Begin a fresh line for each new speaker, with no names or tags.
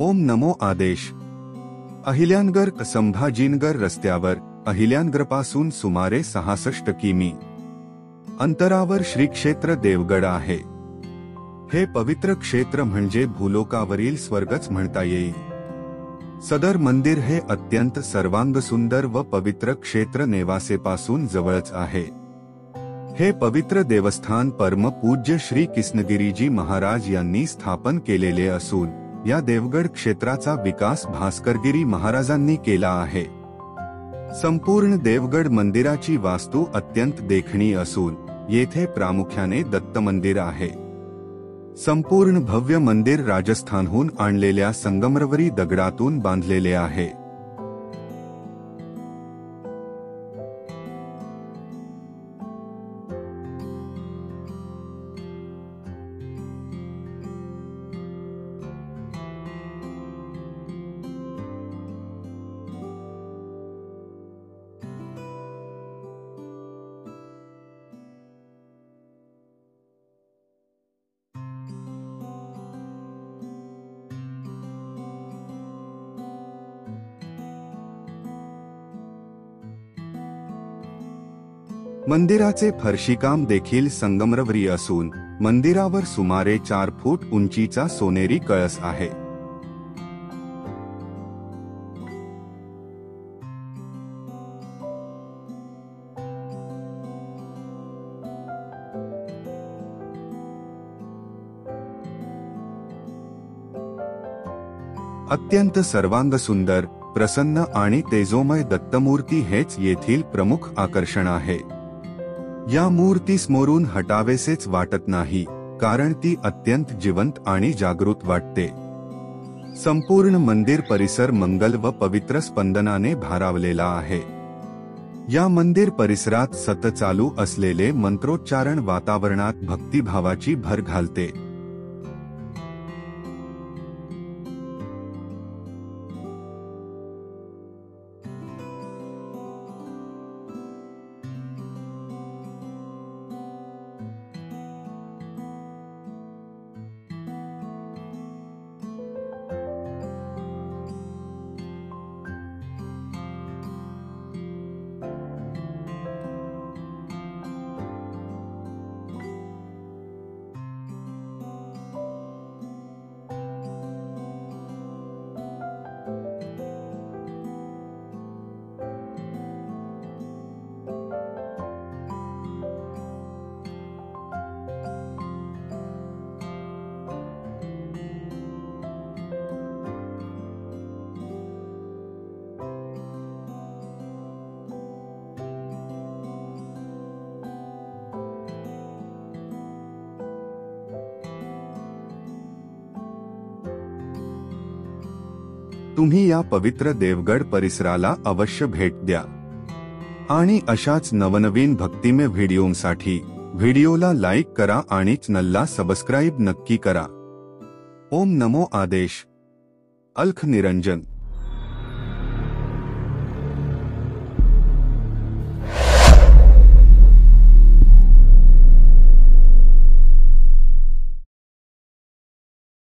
ओम नमो आदेश। अहिल्यानगर संभाजीनगर रस्त्यावर अहिल्यानगरपासून सुमारे 66 किमी अंतरावर श्री क्षेत्र देवगड आहे। हे पवित्र क्षेत्र म्हणजे भूलोकावरील स्वर्गच म्हणता येईल। सदर मंदिर हे अत्यंत सर्वांगसुंदर व पवित्र क्षेत्र नेवासेपासून जवळच आहे। हे पवित्र देवस्थान परम पूज्य श्री कृष्णगिरीजी महाराज यांनी स्थापन केलेले असून या देवगड क्षेत्राचा विकास भास्करगिरी महाराजांनी केला आहे। संपूर्ण देवगड मंदिराची वास्तू अत्यंत देखणी असून येथे प्रामुख्याने दत्त मंदिर आहे। संपूर्ण भव्य मंदिर राजस्थानहून आणलेल्या संगमरवरी दगडातून बांधलेले आहे। मंदिराचे फरशीकाम देखील संगमरवरी असून मंदिरावर सुमारे 4 फूट उंचीचा सोनेरी कळस आहे। अत्यंत सर्वांगसुंदर, प्रसन्न आणि तेजोमय दत्तमूर्ती हेच येथील प्रमुख आकर्षण आहे। या मूर्तीसमोरून हटावेसेच वाटत नाही, कारण ती अत्यंत जिवंत आणि जागृत वाटते। संपूर्ण मंदिर परिसर मंगल व पवित्र स्पंदनाने भारावलेला आहे। या मंदिर परिसरात सतत चालू असलेले मंत्रोच्चारण वातावरणात भक्तिभावाची भर घालते। तुम्ही या पवित्र देवगड परिसराला अवश्य भेट द्या आणि अशाच नवनवीन भक्तिमय व्हिडिओंसाठी व्हिडिओला लाईक करा आणि चॅनलला सबस्क्राईब नक्की करा। ओम नमो आदेश। अलख निरंजन।